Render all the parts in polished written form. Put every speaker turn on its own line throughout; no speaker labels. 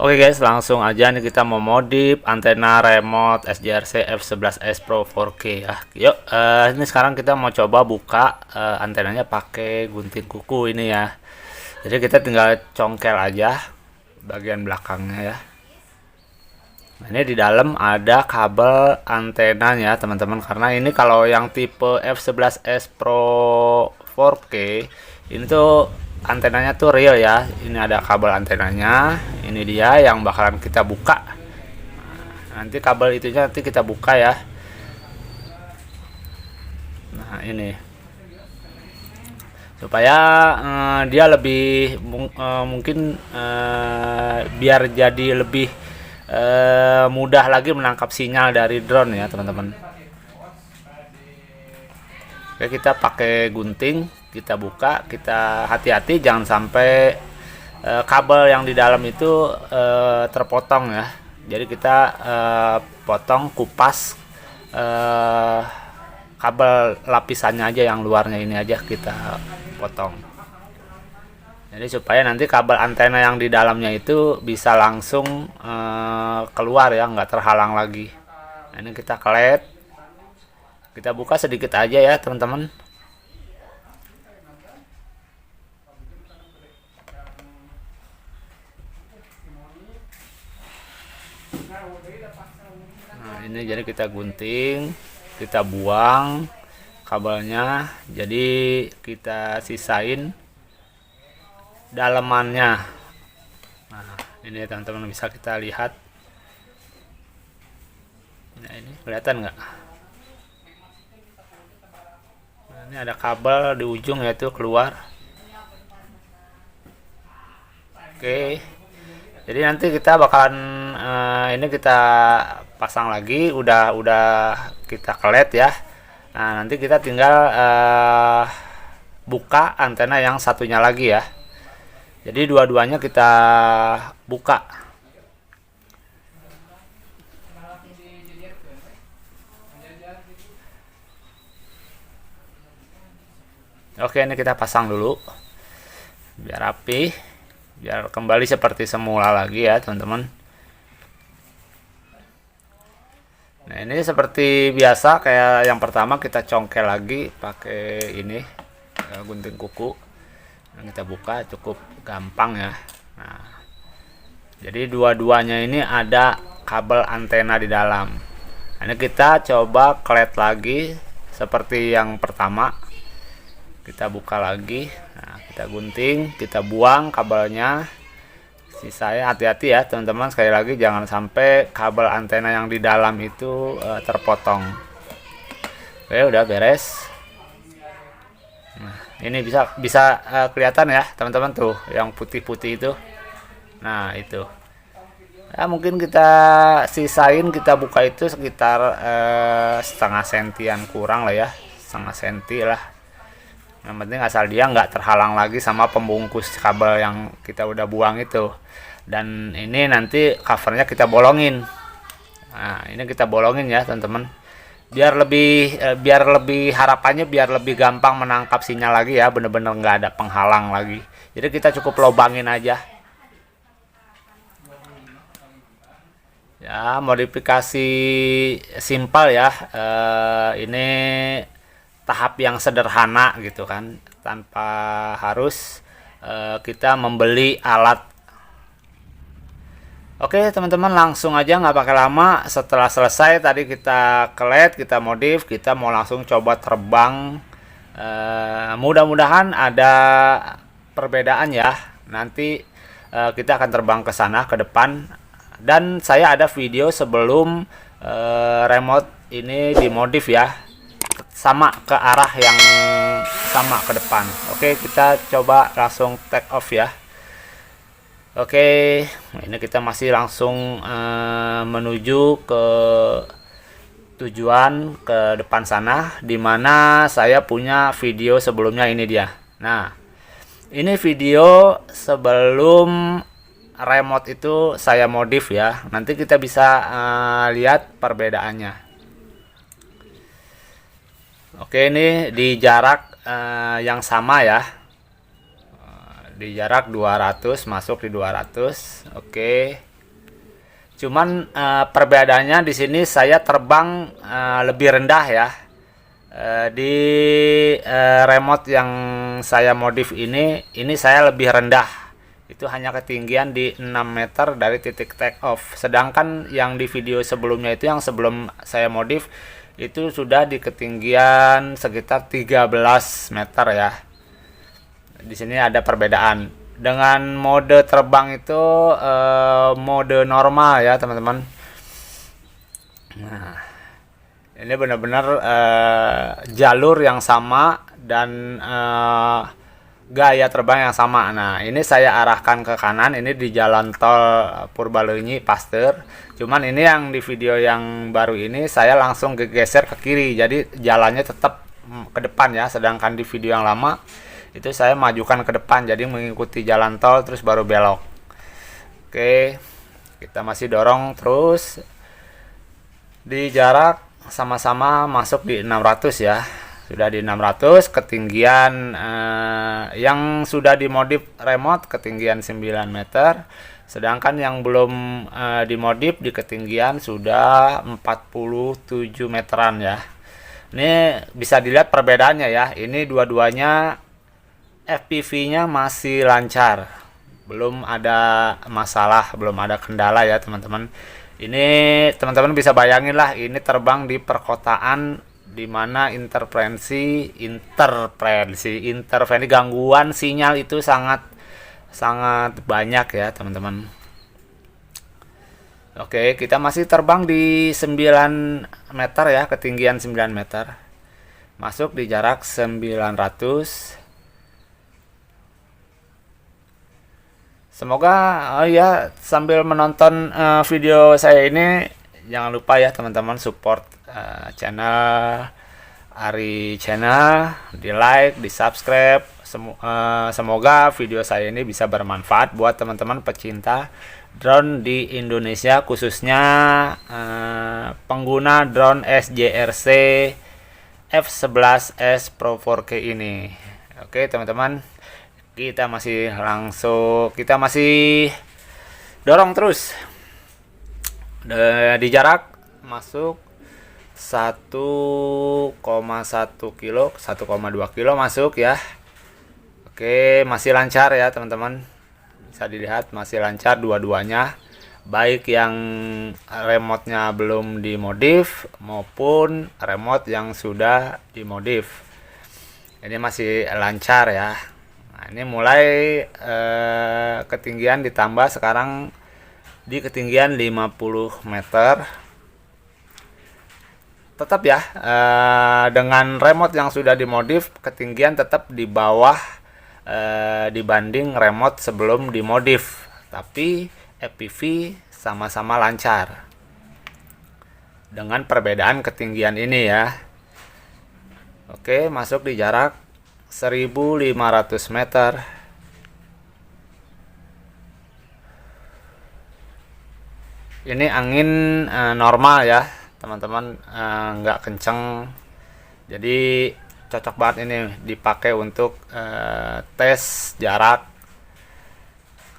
Oke guys, langsung aja nih kita mau modif antena remote SJRC F11S Pro 4K ya. Yuk, ini sekarang kita mau coba buka antenanya pakai gunting kuku ini ya. Jadi kita tinggal congkel aja bagian belakangnya ya. Nah, ini di dalam ada kabel antenanya teman-teman, karena ini kalau yang tipe F11S Pro 4K ini tuh antenanya tuh real ya. Ini ada kabel antenanya, ini dia yang bakalan kita buka. Nanti kabel itunya nanti kita buka ya. Nah ini supaya dia lebih mungkin biar jadi lebih mudah lagi menangkap sinyal dari drone ya teman-teman. Oke, kita pakai gunting, kita buka, kita hati-hati jangan sampai kabel yang di dalam itu terpotong ya. Jadi kita potong, kupas kabel lapisannya aja, yang luarnya ini aja kita potong. Jadi supaya nanti kabel antena yang di dalamnya itu bisa langsung keluar ya, nggak terhalang lagi. Nah, ini kita kelet, kita buka sedikit aja ya teman-teman. Nah ini jadi kita gunting, kita buang kabelnya, jadi kita sisain dalemannya. Nah ini teman-teman bisa kita lihat. Nah ini kelihatan nggak? Nah, ini ada kabel di ujung yaitu keluar. Oke, jadi nanti kita bakalan ini kita pasang lagi, udah kita kelet ya. Nah nanti kita tinggal buka antena yang satunya lagi ya. Jadi dua-duanya kita buka. Oke, ini kita pasang dulu biar rapi, biar kembali seperti semula lagi ya teman-teman. Nah ini seperti biasa, kayak yang pertama kita congkel lagi pakai ini gunting kuku. Nah, kita buka cukup gampang ya. Nah jadi dua-duanya ini ada kabel antena di dalam. Nah, ini kita coba kelet lagi seperti yang pertama. Kita buka lagi, nah, kita gunting, kita buang kabelnya. Sisanya hati-hati ya teman-teman, sekali lagi jangan sampai kabel antena yang di dalam itu terpotong. Oke, udah beres. Nah, ini bisa kelihatan ya teman-teman tuh yang putih-putih itu. Nah itu ya, mungkin kita sisain, kita buka itu sekitar setengah sentian kurang lah ya, setengah senti lah. Yang penting asal dia nggak terhalang lagi sama pembungkus kabel yang kita udah buang itu. Dan ini nanti covernya kita bolongin. Nah ini kita bolongin ya teman-teman, biar lebih harapannya biar lebih gampang menangkap sinyal lagi ya, bener-bener nggak ada penghalang lagi. Jadi kita cukup lobangin aja ya, modifikasi simpel ya. Ini tahap yang sederhana gitu kan, tanpa harus kita membeli alat. Oke teman-teman, langsung aja nggak pakai lama. Setelah selesai tadi kita kelet, kita modif, kita mau langsung coba terbang. Mudah-mudahan ada perbedaan ya. Nanti kita akan terbang ke sana, ke depan. Dan saya ada video sebelum remote ini dimodif ya, sama ke arah yang sama ke depan. Oke, kita coba langsung take off ya. Oke, ini kita masih langsung menuju ke tujuan, ke depan sana, dimana saya punya video sebelumnya. Ini dia. Nah ini video sebelum remote itu saya modif ya, nanti kita bisa lihat perbedaannya. Oke, ini di jarak yang sama ya, di jarak 200, masuk di 200. Oke, Cuman perbedaannya di sini saya terbang lebih rendah ya. Di remote yang saya modif ini saya lebih rendah. Itu hanya ketinggian di 6 meter dari titik take off. Sedangkan yang di video sebelumnya itu, yang sebelum saya modif, itu sudah di ketinggian sekitar 13 meter ya. Di sini ada perbedaan. Dengan mode terbang itu mode normal ya teman-teman. Nah, ini benar-benar jalur yang sama dan gaya terbang yang sama. Nah, ini saya arahkan ke kanan, ini di jalan tol Purbalunyi Pasteur. Cuman ini yang di video yang baru ini saya langsung geser ke kiri, jadi jalannya tetap ke depan ya. Sedangkan di video yang lama itu saya majukan ke depan, jadi mengikuti jalan tol terus baru belok. Oke, kita masih dorong terus. Di jarak sama-sama masuk di 600 ya. Sudah di 600, ketinggian yang sudah dimodif remote ketinggian 9 meter, sedangkan yang belum dimodif di ketinggian sudah 47 meteran ya. Ini bisa dilihat perbedaannya ya. Ini dua-duanya FPV-nya masih lancar, belum ada masalah, belum ada kendala ya teman-teman. Ini teman-teman bisa bayangin lah, ini terbang di perkotaan di mana interferensi gangguan sinyal itu sangat banyak ya teman-teman. Oke, kita masih terbang di 9 meter ya, ketinggian 9 meter. Masuk di jarak 900. Semoga ya sambil menonton video saya ini jangan lupa ya teman-teman support channel Ari Channel, di like, di subscribe. Semoga video saya ini bisa bermanfaat buat teman-teman pecinta drone di Indonesia, khususnya pengguna drone SJRC F11S Pro 4K ini. Oke teman-teman, kita masih dorong terus di jarak masuk 1,1 kilo, 1,2 kilo masuk ya. Oke, masih lancar ya teman-teman, bisa dilihat masih lancar dua-duanya, baik yang remote-nya belum dimodif maupun remote yang sudah dimodif. Ini masih lancar ya. Nah, ini mulai ketinggian ditambah sekarang di ketinggian 50 meter. Tetap ya, dengan remote yang sudah dimodif, ketinggian tetap di bawah dibanding remote sebelum dimodif, tapi FPV sama-sama lancar dengan perbedaan ketinggian ini ya. Oke, masuk di jarak 1500 meter. Ini angin normal ya teman-teman, nggak kenceng, jadi cocok banget ini dipakai untuk tes jarak,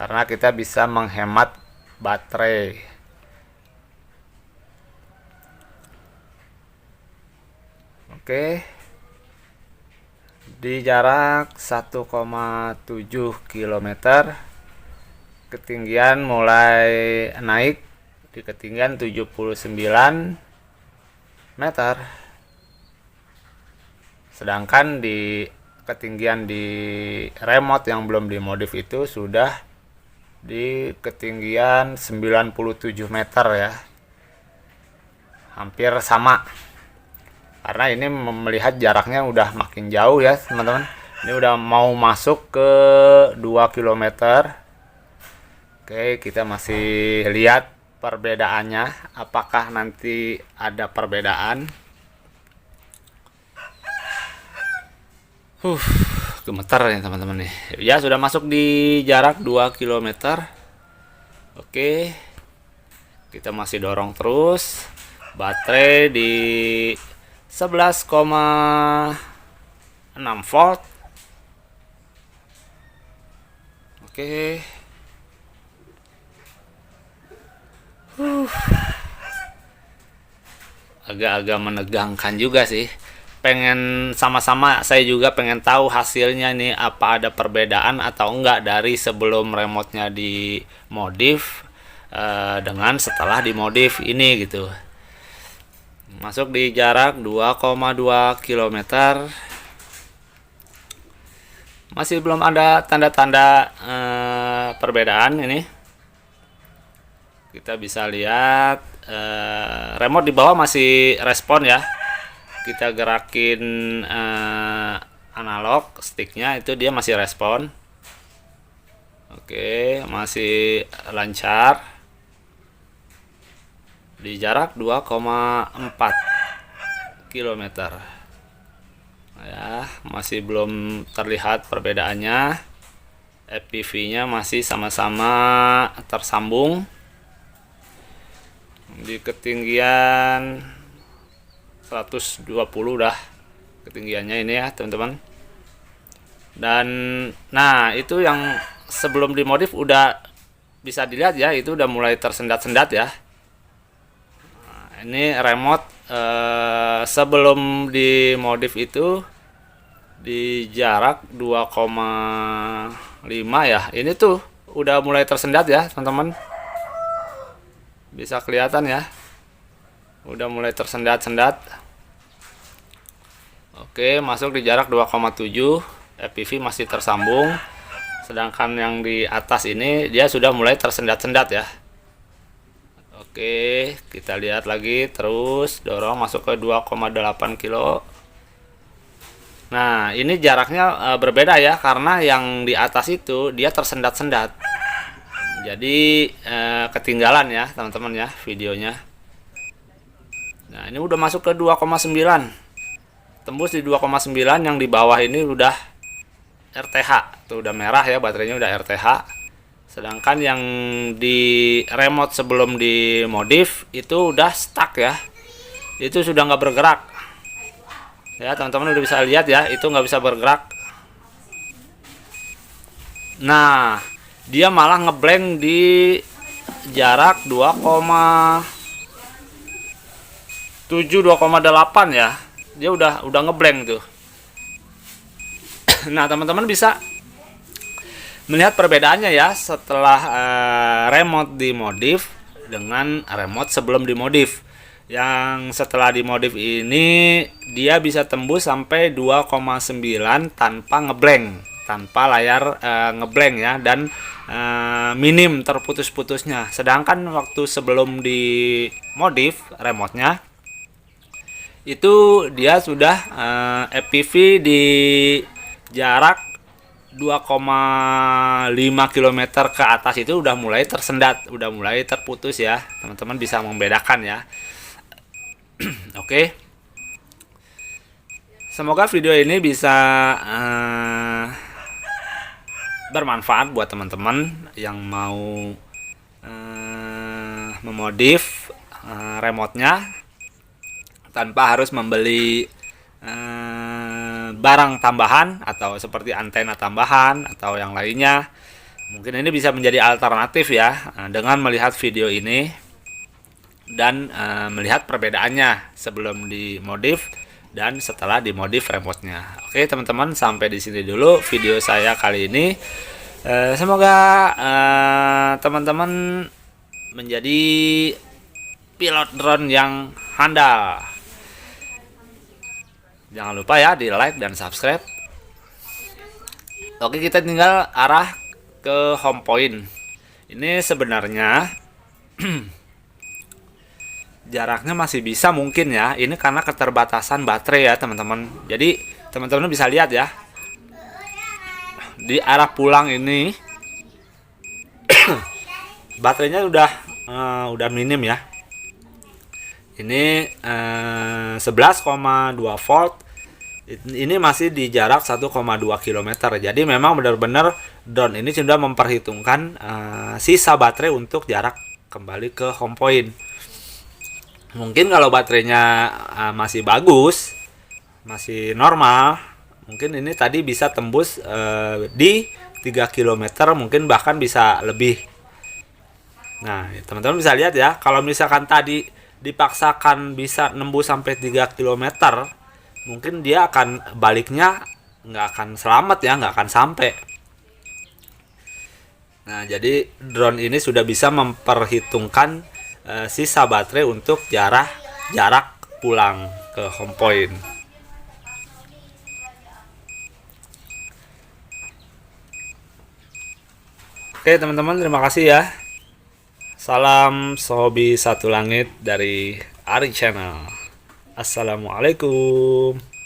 karena kita bisa menghemat baterai. Oke, di jarak 1,7 km, ketinggian mulai naik di ketinggian 79 meter. Sedangkan di ketinggian di remote yang belum dimodif itu sudah di ketinggian 97 meter ya. Hampir sama. Karena ini melihat jaraknya udah makin jauh ya, teman-teman. Ini udah mau masuk ke 2 km. Oke, kita masih lihat perbedaannya, apakah nanti ada perbedaan. Gemetar ya teman-teman nih. Ya, sudah masuk di jarak 2 km. Oke, kita masih dorong terus. Baterai di 11,6 volt. Oke. Agak-agak menegangkan juga sih. Pengen sama-sama, saya juga pengen tahu hasilnya nih, apa ada perbedaan atau enggak dari sebelum remote-nya dimodif dengan setelah dimodif ini gitu. Masuk di jarak 2,2 km. Masih belum ada tanda-tanda perbedaan ini. Kita bisa lihat remote di bawah masih respon ya. Kita gerakin analog sticknya, itu dia masih respon. Oke, masih lancar di jarak 2,4 km ya. Masih belum terlihat perbedaannya. FPV nya masih sama-sama tersambung di ketinggian 120 udah ketinggiannya ini ya teman-teman. Dan nah itu yang sebelum dimodif udah bisa dilihat ya, itu udah mulai tersendat-sendat ya. Nah, ini remote sebelum dimodif itu di jarak 2,5 ya, ini tuh udah mulai tersendat ya teman-teman, bisa kelihatan ya, udah mulai tersendat-sendat. Oke, masuk di jarak 2,7, FPV masih tersambung, sedangkan yang di atas ini dia sudah mulai tersendat-sendat ya. Oke, kita lihat lagi, terus dorong masuk ke 2,8 kilo. Nah, ini jaraknya berbeda ya, karena yang di atas itu dia tersendat-sendat. Jadi ketinggalan ya teman-teman ya videonya. Nah, ini udah masuk ke 2,9. Tembus di 2,9, yang di bawah ini udah RTH. Tuh udah merah ya, baterainya udah RTH. Sedangkan yang di remote sebelum dimodif itu udah stuck ya. Itu sudah nggak bergerak. Ya, teman-teman udah bisa lihat ya, itu nggak bisa bergerak. Nah, dia malah ngeblank di jarak 2,7, 2,8 ya. Dia udah ngeblank tuh. Nah, teman-teman bisa melihat perbedaannya ya setelah remote dimodif dengan remote sebelum dimodif. Yang setelah dimodif ini dia bisa tembus sampai 2,9 tanpa ngeblank, tanpa layar ngeblank ya, dan minim terputus-putusnya. Sedangkan waktu sebelum dimodif remote-nya itu dia sudah FPV di jarak 2,5 km ke atas itu udah mulai tersendat, udah mulai terputus ya. Teman-teman bisa membedakan ya. Oke. Semoga video ini bisa bermanfaat buat teman-teman yang mau memodif remote-nya tanpa harus membeli barang tambahan atau seperti antena tambahan atau yang lainnya. Mungkin ini bisa menjadi alternatif ya dengan melihat video ini dan melihat perbedaannya sebelum dimodif dan setelah dimodif remote-nya. Oke teman-teman, sampai di sini dulu video saya kali ini. Semoga teman-teman menjadi pilot drone yang handal. Jangan lupa ya di like dan subscribe. Oke, kita tinggal arah ke home point. Ini sebenarnya jaraknya masih bisa mungkin ya. Ini karena keterbatasan baterai ya teman-teman. Jadi teman-teman bisa lihat ya, di arah pulang ini baterainya udah minim ya. Ini 11,2 volt. Ini masih di jarak 1,2 km. Jadi memang benar-benar drone ini sudah memperhitungkan sisa baterai untuk jarak kembali ke home point. Mungkin kalau baterainya masih bagus, masih normal, mungkin ini tadi bisa tembus di 3 km, mungkin bahkan bisa lebih. Nah, teman-teman bisa lihat ya, kalau misalkan tadi dipaksakan bisa nembus sampai 3 kilometer, mungkin dia akan baliknya nggak akan selamat ya, nggak akan sampai. Nah, jadi drone ini sudah bisa memperhitungkan sisa baterai untuk jarak pulang ke home point. Oke teman-teman, terima kasih ya. Salam Sohobi Satu Langit dari Ari Channel. Assalamualaikum.